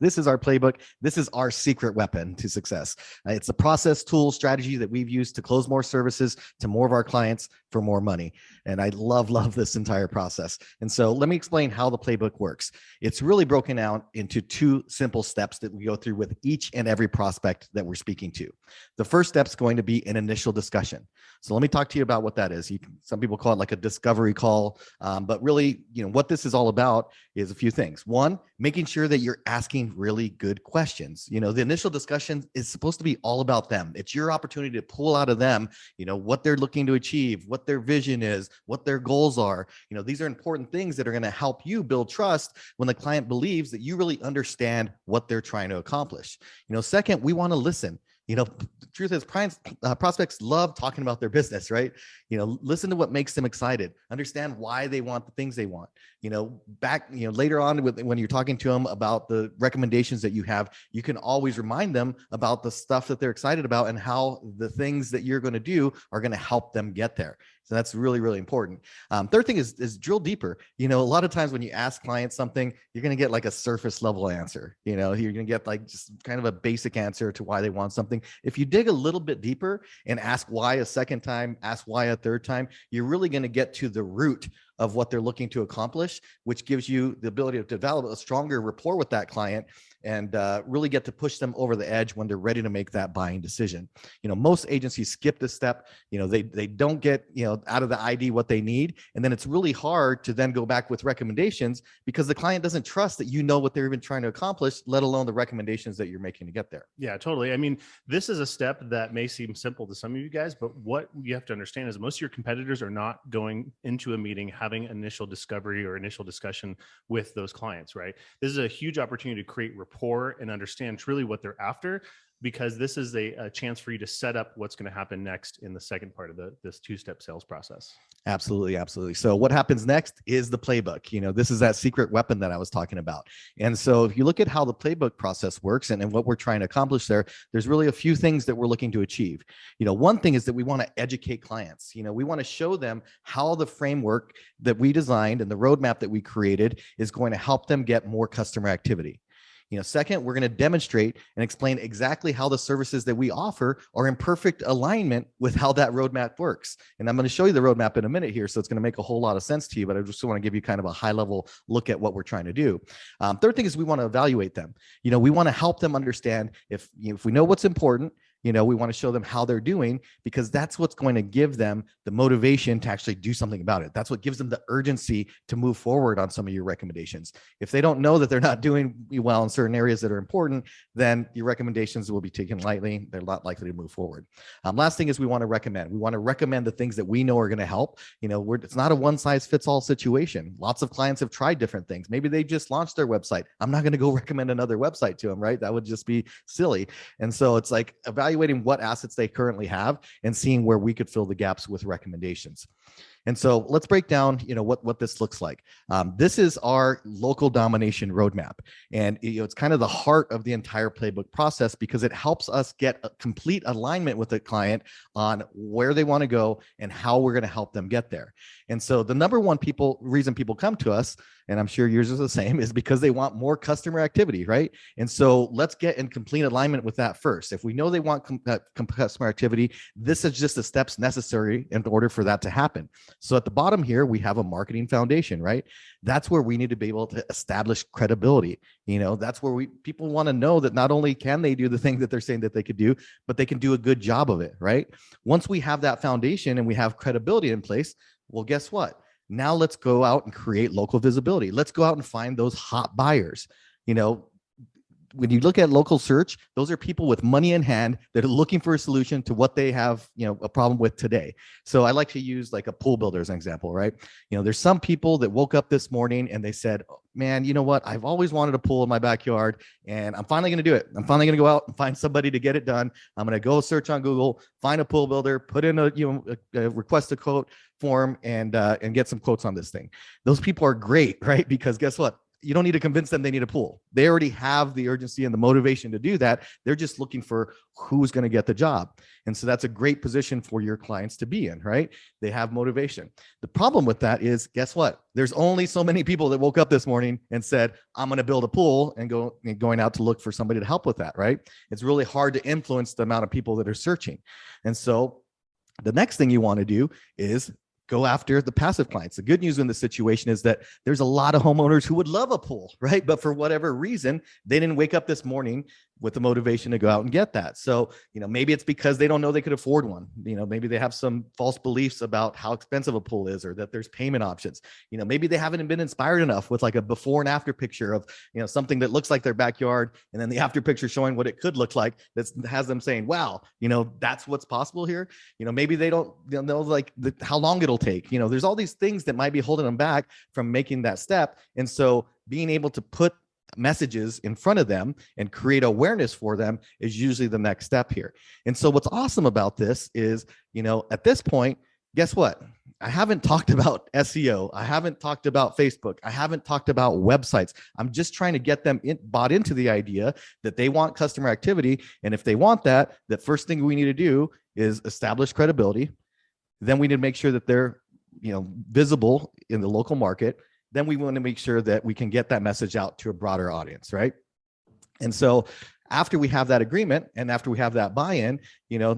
This is our playbook. This is our secret weapon to success. It's a process, tool, strategy that we've used to close more services to more of our clients for more money. And I love this entire process. And so let me explain how the playbook works. It's really broken out into two simple steps that we go through with each and every prospect that we're speaking to. The first step is going to be an initial discussion. So let me talk to you about what that is. Some people call it like a discovery call, but really, what this is all about is a few things. One, making sure that you're asking really good questions. The initial discussion is supposed to be all about them. It's your opportunity to pull out of them, what they're looking to achieve, what their vision is, what their goals are. These are important things that are going to help you build trust when the client believes that you really understand what they're trying to accomplish. Second, we want to listen. The truth is prospects love talking about their business, right? Listen to what makes them excited, understand why they want the things they want. Later on when you're talking to them about the recommendations that you have, you can always remind them about the stuff that they're excited about and how the things that you're going to do are going to help them get there. So that's really, really important. Third thing is drill deeper. A lot of times when you ask clients something, you're going to get like a surface level answer. You're going to get like just kind of a basic answer to why they want something. If you dig a little bit deeper and ask why a second time, ask why a third time, you're really going to get to the root of what they're looking to accomplish, which gives you the ability to develop a stronger rapport with that client and really get to push them over the edge when they're ready to make that buying decision. Most agencies skip this step. They don't get, out of the ID what they need. And then it's really hard to then go back with recommendations because the client doesn't trust that what they're even trying to accomplish, let alone the recommendations that you're making to get there. Yeah, totally. I mean, this is a step that may seem simple to some of you guys, but what you have to understand is most of your competitors are not going into a meeting having initial discovery or initial discussion with those clients, right? This is a huge opportunity to create rapport and understand truly what they're after, because this is a chance for you to set up what's going to happen next in the second part of this two-step sales process. Absolutely. So what happens next is the playbook. This is that secret weapon that I was talking about. And so if you look at how the playbook process works and what we're trying to accomplish there's really a few things that we're looking to achieve. One thing is that we want to educate clients. We want to show them how the framework that we designed and the roadmap that we created is going to help them get more customer activity. Second, we're going to demonstrate and explain exactly how the services that we offer are in perfect alignment with how that roadmap works. And I'm going to show you the roadmap in a minute here, so it's going to make a whole lot of sense to you, but I just want to give you kind of a high level look at what we're trying to do. Third thing is we want to evaluate them. We want to help them understand if we know what's important. We want to show them how they're doing, because that's what's going to give them the motivation to actually do something about it. That's what gives them the urgency to move forward on some of your recommendations. If they don't know that they're not doing well in certain areas that are important, then your recommendations will be taken lightly. They're not likely to move forward. Last thing is we want to recommend. We want to recommend the things that we know are going to help. It's not a one size fits all situation. Lots of clients have tried different things. Maybe they just launched their website. I'm not going to go recommend another website to them, right? That would just be silly. And so it's like evaluating what assets they currently have and seeing where we could fill the gaps with recommendations. And so let's break down, what this looks like. This is our local domination roadmap. And it's kind of the heart of the entire playbook process, because it helps us get a complete alignment with the client on where they want to go and how we're going to help them get there. And so the number one reason people come to us, and I'm sure yours is the same, is because they want more customer activity, right? And so let's get in complete alignment with that first. If we know they want customer activity, this is just the steps necessary in order for that to happen. So at the bottom here, we have a marketing foundation, right? That's where we need to be able to establish credibility. That's where people want to know that not only can they do the thing that they're saying that they could do, but they can do a good job of it, right? Once we have that foundation and we have credibility in place, well, guess what? Now let's go out and create local visibility. Let's go out and find those hot buyers. When you look at local search, those are people with money in hand that are looking for a solution to what they have, a problem with today. So I like to use like a pool builder as an example, right? There's some people that woke up this morning and they said, man, you know what? I've always wanted a pool in my backyard and I'm finally going to do it. I'm finally going to go out and find somebody to get it done. I'm going to go search on Google, find a pool builder, put in a request a quote form and get some quotes on this thing. Those people are great, right? Because guess what? you don't need to convince them they need a pool. They already have the urgency and the motivation to do that. They're just looking for who's going to get the job. And so that's a great position for your clients to be in, right? They have motivation. The problem with that is, guess what? There's only so many people that woke up this morning and said, I'm going to build a pool, and going out to look for somebody to help with that, right? It's really hard to influence the amount of people that are searching. And so the next thing you want to do is go after the passive clients. The good news in this situation is that there's a lot of homeowners who would love a pool, right? But for whatever reason, they didn't wake up this morning with the motivation to go out and get that. So, maybe it's because they don't know they could afford one. Maybe they have some false beliefs about how expensive a pool is, or that there's payment options. Maybe they haven't been inspired enough with like a before and after picture of, something that looks like their backyard, and then the after picture showing what it could look like, that has them saying, wow, that's what's possible here. Maybe they don't know like how long it'll take. There's all these things that might be holding them back from making that step. And so being able to put messages in front of them and create awareness for them is usually the next step here. And so what's awesome about this is, at this point, guess what? I haven't talked about SEO. I haven't talked about Facebook. I haven't talked about websites. I'm just trying to get them bought into the idea that they want customer activity. And if they want that, the first thing we need to do is establish credibility. Then we need to make sure that they're, visible in the local market. Then we want to make sure that we can get that message out to a broader audience, right? And so after we have that agreement and after we have that buy-in,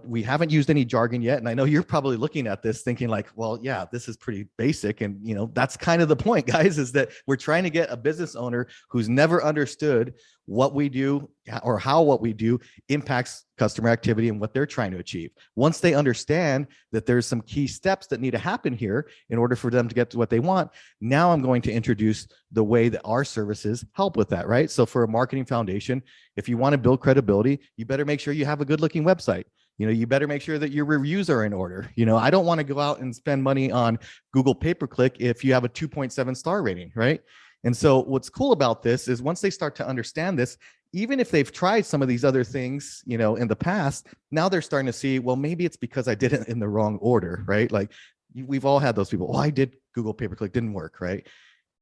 we haven't used any jargon yet. And I know you're probably looking at this thinking like, well, yeah, this is pretty basic. And, that's kind of the point, guys, is that we're trying to get a business owner who's never understood what we do or how what we do impacts customer activity and what they're trying to achieve. Once they understand that there's some key steps that need to happen here in order for them to get to what they want, now I'm going to introduce the way that our services help with that, right? So for a marketing foundation, if you want to build credibility, you better make sure you have a good looking website. You better make sure that your reviews are in order. I don't want to go out and spend money on Google pay-per-click if you have a 2.7 star rating, right? And so what's cool about this is once they start to understand this, even if they've tried some of these other things, in the past, now they're starting to see, well, maybe it's because I did it in the wrong order, right? Like we've all had those people. Oh, I did Google pay-per-click, didn't work, right?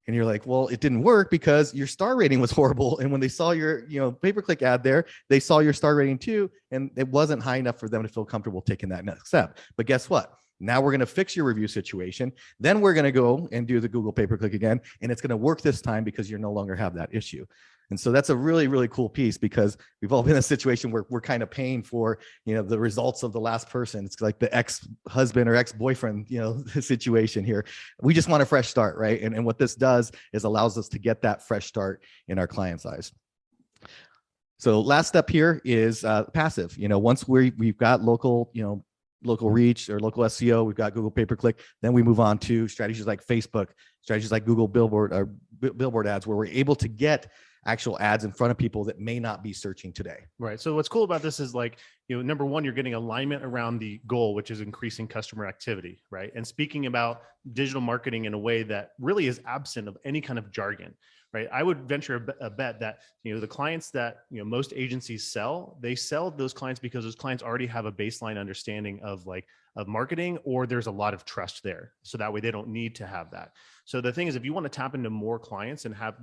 And you're like, well, it didn't work because your star rating was horrible. And when they saw your, pay-per-click ad there, they saw your star rating too. And it wasn't high enough for them to feel comfortable taking that next step. But guess what? Now we're going to fix your review situation. Then we're going to go and do the Google pay-per-click again. And it's going to work this time because you no longer have that issue. And so that's a really, really cool piece because we've all been in a situation where we're kind of paying for, the results of the last person. It's like the ex-husband or ex-boyfriend, situation here. We just want a fresh start, right? And what this does is allows us to get that fresh start in our client's eyes. So last step here is passive. Once we've got local reach or local SEO, we've got Google pay-per-click, then we move on to strategies like Facebook, strategies like Google billboard or billboard ads, where we're able to get actual ads in front of people that may not be searching today. Right. So what's cool about this is like, number one, you're getting alignment around the goal, which is increasing customer activity, right? And speaking about digital marketing in a way that really is absent of any kind of jargon, right? I would venture a bet that, the clients that, most agencies sell, they sell those clients because those clients already have a baseline understanding of marketing, or there's a lot of trust there. So that way they don't need to have that. So the thing is, if you want to tap into more clients and have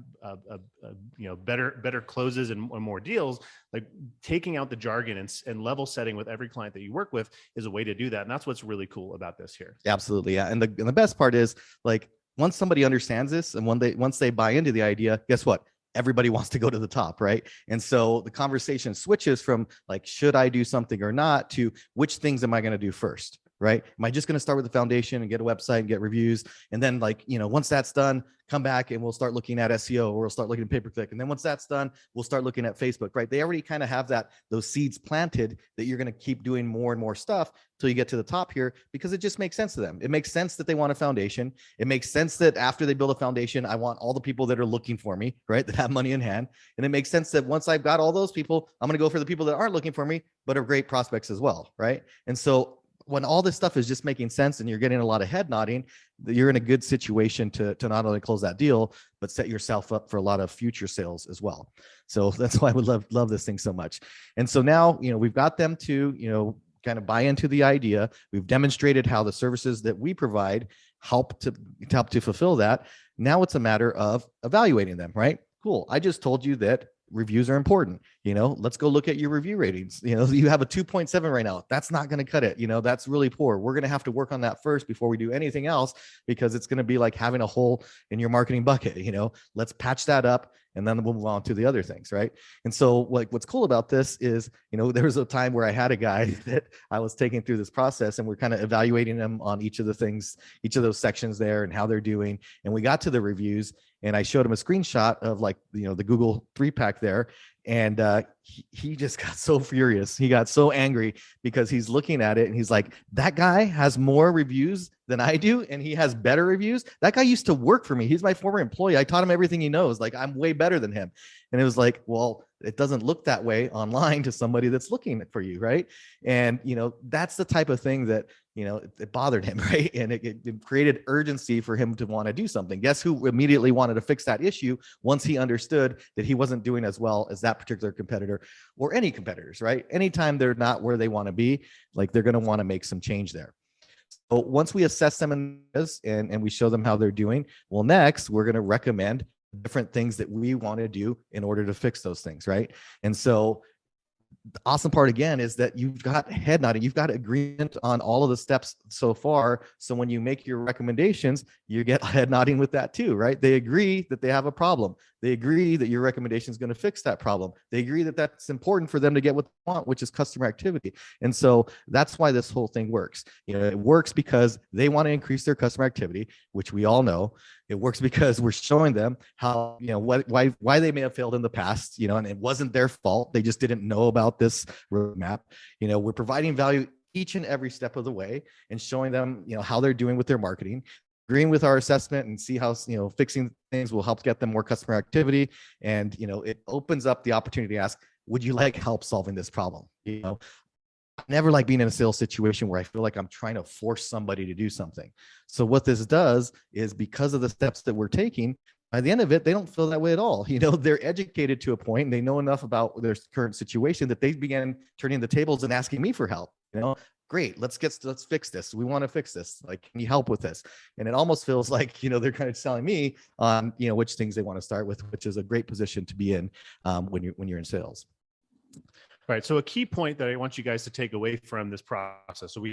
better closes and more deals, like taking out the jargon and level setting with every client that you work with is a way to do that. And that's what's really cool about this here. Absolutely. Yeah. And the best part is like, once somebody understands this and once they buy into the idea, guess what? Everybody wants to go to the top, right? And so the conversation switches from like, should I do something or not, to which things am I going to do first, right? Am I just going to start with the foundation and get a website and get reviews? And then once that's done, come back and we'll start looking at SEO, or we'll start looking at pay-per-click. And then once that's done, we'll start looking at Facebook, right? They already kind of have those seeds planted that you're going to keep doing more and more stuff till you get to the top here, because it just makes sense to them. It makes sense that they want a foundation. It makes sense that after they build a foundation, I want all the people that are looking for me, right? That have money in hand. And it makes sense that once I've got all those people, I'm going to go for the people that aren't looking for me, but are great prospects as well, right? And so when all this stuff is just making sense and you're getting a lot of head nodding, you're in a good situation to not only close that deal, but set yourself up for a lot of future sales as well. So that's why I would love this thing so much. And so now, we've got them to, kind of buy into the idea. We've demonstrated how the services that we provide help to fulfill that. Now it's a matter of evaluating them, right? Cool. I just told you that reviews are important. Let's go look at your review ratings. You have a 2.7 right now. That's not going to cut it. That's really poor. We're going to have to work on that first before we do anything else, because it's going to be like having a hole in your marketing bucket. Let's patch that up, and then we'll move on to the other things, right? And so what's cool about this is, there was a time where I had a guy that I was taking through this process, and we're kind of evaluating them on each of the things, each of those sections there, and how they're doing. And we got to the reviews, and I showed him a screenshot of the Google 3-pack there. And he just got so furious. He got so angry because he's looking at it and he's like, that guy has more reviews than I do, and he has better reviews. That guy used to work for me. He's my former employee. I taught him everything he knows. Like, I'm way better than him. And it was like, well, it doesn't look that way online to somebody that's looking for you, right? And that's the type of thing that it bothered him, right? And it created urgency for him to want to do something. Guess who immediately wanted to fix that issue once he understood that he wasn't doing as well as that particular competitor, or any competitors, right? Anytime they're not where they want to be, like, they're going to want to make some change there. So once we assess them in this and we show them how they're doing, well, next we're going to recommend different things that we want to do in order to fix those things, right? And so the awesome part again is that you've got head nodding, you've got agreement on all of the steps so far. So when you make your recommendations, you get head nodding with that too, right? They agree that they have a problem. They agree that your recommendation is going to fix that problem. They agree that that's important for them to get what they want, which is customer activity. And so that's why this whole thing works. It works because they want to increase their customer activity, which we all know. It works because we're showing them how, why they may have failed in the past, and it wasn't their fault. They just didn't know about this roadmap. We're providing value each and every step of the way and showing them, how they're doing with their marketing, agreeing with our assessment, and see how, fixing things will help get them more customer activity. And, it opens up the opportunity to ask, would you like help solving this problem? I never like being in a sales situation where I feel like I'm trying to force somebody to do something. So what this does is, because of the steps that we're taking, by the end of it, they don't feel that way at all. They're educated to a point, and they know enough about their current situation that they began turning the tables and asking me for help. Great, let's fix this. We want to fix this. Like, can you help with this? And it almost feels like, they're kind of telling me on, which things they want to start with, which is a great position to be in when you're in sales. Right. So a key point that I want you guys to take away from this process. So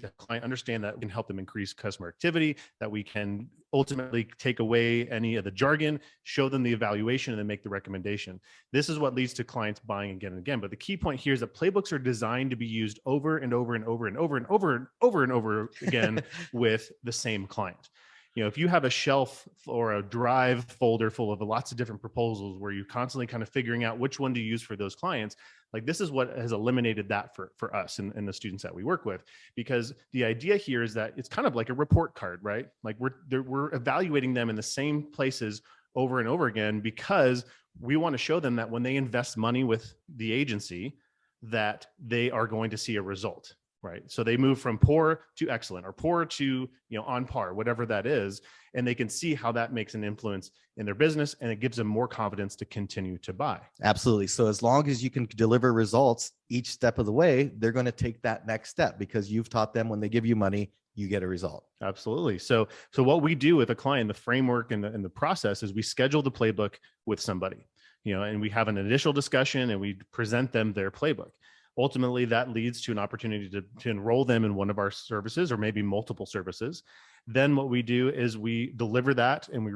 the client understand that we can help them increase customer activity, that we can ultimately take away any of the jargon, show them the evaluation, and then make the recommendation. This is what leads to clients buying again and again. But the key point here is that playbooks are designed to be used over and over and over and over and over and over and over again with the same client. If you have a shelf or a drive folder full of lots of different proposals where you're constantly kind of figuring out which one to use for those clients, like, this is what has eliminated that for us and the students that we work with. Because the idea here is that it's kind of like a report card, right? Like, we're evaluating them in the same places over and over again, because we want to show them that when they invest money with the agency, that they are going to see a result. Right. So they move from poor to excellent, or poor to, on par, whatever that is. And they can see how that makes an influence in their business, and it gives them more confidence to continue to buy. Absolutely. So as long as you can deliver results each step of the way, they're going to take that next step, because you've taught them when they give you money, you get a result. Absolutely. So what we do with a client, the framework and the process, is we schedule the playbook with somebody, and we have an initial discussion, and we present them their playbook. Ultimately, that leads to an opportunity to enroll them in one of our services, or maybe multiple services. Then what we do is we deliver that, and we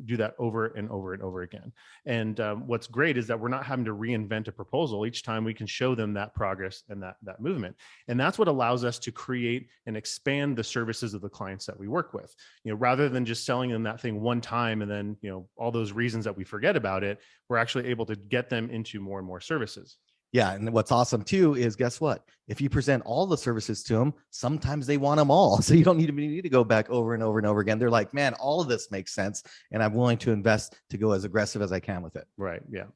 do that over and over and over again. And what's great is that we're not having to reinvent a proposal each time. We can show them that progress and that movement. And that's what allows us to create and expand the services of the clients that we work with. Rather than just selling them that thing one time and then, all those reasons that we forget about it, we're actually able to get them into more and more services. Yeah. And what's awesome too is, guess what? If you present all the services to them, sometimes they want them all. So you don't need to go back over and over and over again. They're like, man, all of this makes sense, and I'm willing to invest to go as aggressive as I can with it. Right. Yeah. All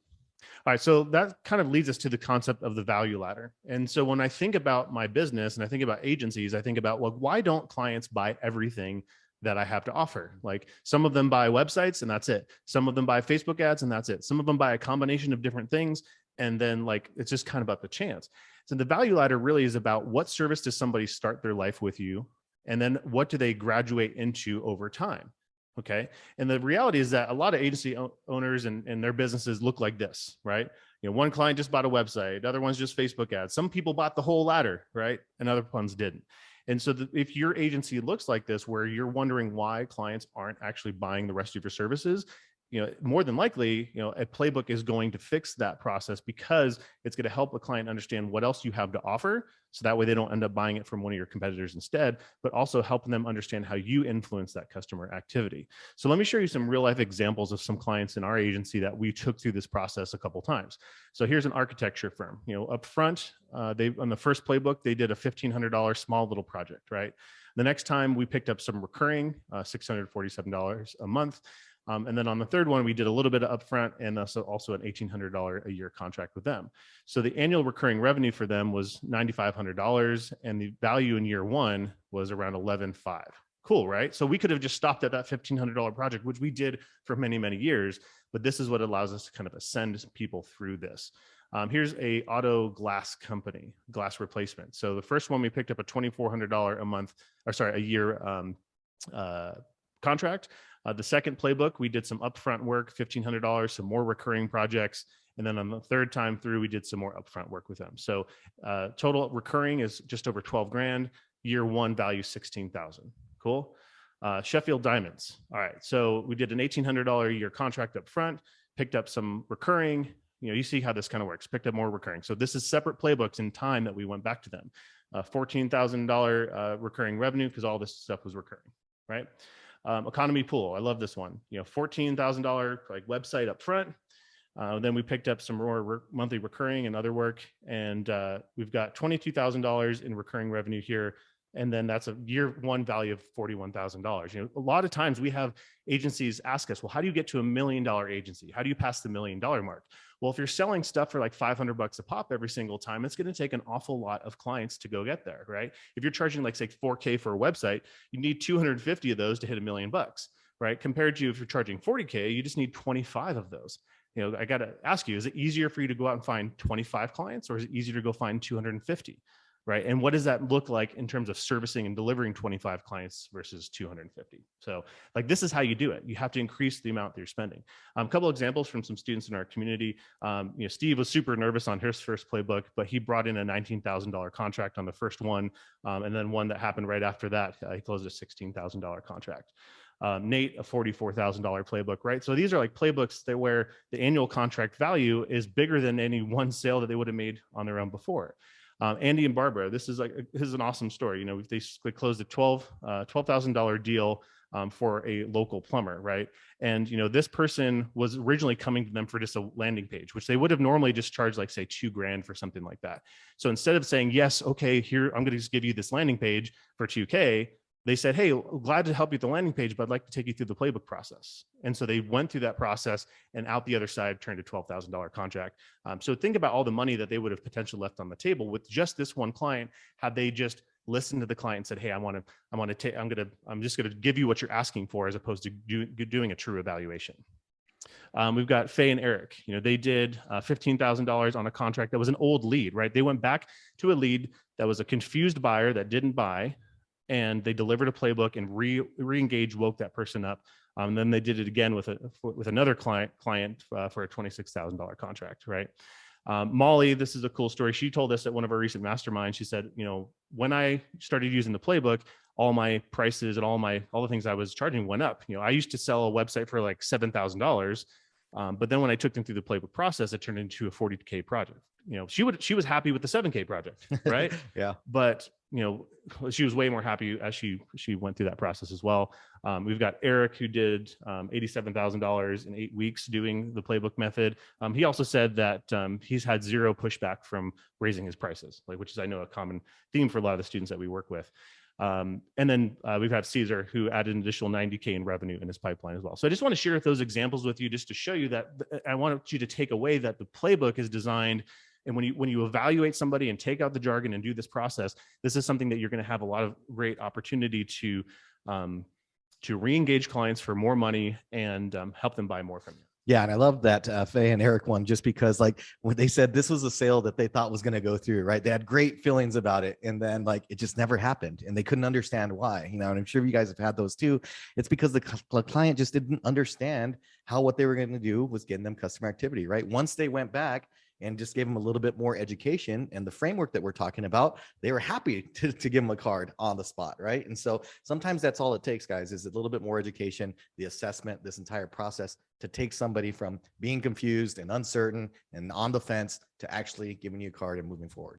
right. So that kind of leads us to the concept of the value ladder. And so when I think about my business and I think about agencies, I think about, well, why don't clients buy everything that I have to offer. Like some of them buy websites and that's it. Some of them buy Facebook ads and that's it. Some of them buy a combination of different things. And then like, it's just kind of about the chance. So the value ladder really is about what service does somebody start their life with you? And then what do they graduate into over time? Okay. And the reality is that a lot of agency owners and their businesses look like this, right? You know, one client just bought a website, other one's just Facebook ads. Some people bought the whole ladder, right? And other ones didn't. And so if your agency looks like this, where you're wondering why clients aren't actually buying the rest of your services, you know, more than likely, you know, a playbook is going to fix that process because it's going to help a client understand what else you have to offer. So that way they don't end up buying it from one of your competitors instead, but also helping them understand how you influence that customer activity. So let me show you some real life examples of some clients in our agency that we took through this process a couple of times. So here's an architecture firm, you know, up front, they on the first playbook, they did a $1,500 small little project, right? The next time we picked up some recurring, $647 a month. And then on the third one, we did a little bit of upfront and also an $1,800 a year contract with them. So the annual recurring revenue for them was $9,500 and the value in year one was around $11,500. Cool, right? So we could have just stopped at that $1,500 project, which we did for many, many years, but this is what allows us to kind of ascend people through this. Here's a auto glass company, glass replacement. So the first one we picked up a $2,400 a month, or sorry, a year contract. The second playbook, we did some upfront work, $1,500, some more recurring projects. And then on the third time through, we did some more upfront work with them. So total recurring is just over 12 grand. Year one value, 16,000. Cool. Sheffield Diamonds. All right. So we did an $1,800 a year contract up front, picked up some recurring. You know, you see how this kind of works, picked up more recurring. So this is separate playbooks in time that we went back to them. $14,000 recurring revenue because all this stuff was recurring, right? Economy Pool. I love this one. You know, $14,000 like website up front. Then we picked up some more monthly recurring and other work. And we've got $22,000 in recurring revenue here. And then that's a year one value of $41,000. You know, a lot of times we have agencies ask us, well, how do you get to $1 million agency? How do you pass the $1 million mark? Well, if you're selling stuff for like $500 a pop every single time, it's going to take an awful lot of clients to go get there, right? If you're charging like say $4K for a website, you need 250 of those to hit $1 million, right? Compared to if you're charging $40K, you just need 25 of those. You know, I got to ask you, is it easier for you to go out and find 25 clients or is it easier to go find 250? Right. And what does that look like in terms of servicing and delivering 25 clients versus 250? So like, this is how you do it. You have to increase the amount that you're spending. A couple of examples from some students in our community. You know, Steve was super nervous on his first playbook, but he brought in a $19,000 contract on the first one. And then one that happened right after that, he closed a $16,000 contract. Nate, a $44,000 playbook, right? So these are like playbooks that where the annual contract value is bigger than any one sale that they would have made on their own before. Andy and Barbara, this is an awesome story. You know, they closed a $12,000 deal for a local plumber, right? And you know, this person was originally coming to them for just a landing page, which they would have normally just charged like say $2 grand for something like that. So instead of saying yes, okay, here I'm going to just give you this landing page for $2K, they said, hey, glad to help you with the landing page, but I'd like to take you through the playbook process. And so they went through that process and out the other side turned a $12,000 contract. So think about all the money that they would have potentially left on the table with just this one client, had they just listened to the client and said, hey, I'm just going to give you what you're asking for as opposed to doing a true evaluation. We've got Faye and Eric. You know, they did $15,000 on a contract that was an old lead, right? They went back to a lead that was a confused buyer that didn't buy, and they delivered a playbook and re-engaged, woke that person up. And then they did it again with another client for a $26,000 contract, right? Molly, this is a cool story. She told us at one of our recent masterminds, she said, you know, when I started using the playbook, all my prices and all the things I was charging went up. You know, I used to sell a website for like $7,000. But then when I took them through the playbook process, it turned into a $40K project. You know, she was happy with the $7K project, right? Yeah. But you know, she was way more happy as she went through that process as well. We've got Eric, who did $87,000 in 8 weeks doing the playbook method. He also said that he's had zero pushback from raising his prices, which is, I know, a common theme for a lot of the students that we work with. And then we've had Caesar, who added an additional 90K in revenue in his pipeline as well. So I just want to share those examples with you just to show you that I want you to take away that the playbook is designed. And when you evaluate somebody and take out the jargon and do this process, this is something that you're going to have a lot of great opportunity to to re-engage clients for more money and help them buy more from you. Yeah, and I love that Faye and Eric one, just because like when they said this was a sale that they thought was going to go through, right? They had great feelings about it, and then like it just never happened, and they couldn't understand why. And I'm sure you guys have had those too. It's because the client just didn't understand how what they were going to do was getting them customer activity, right? Once they went back and just gave them a little bit more education and the framework that we're talking about, they were happy to give them a card on the spot, right? And so sometimes that's all it takes, guys, is a little bit more education, the assessment, this entire process to take somebody from being confused and uncertain and on the fence to actually giving you a card and moving forward.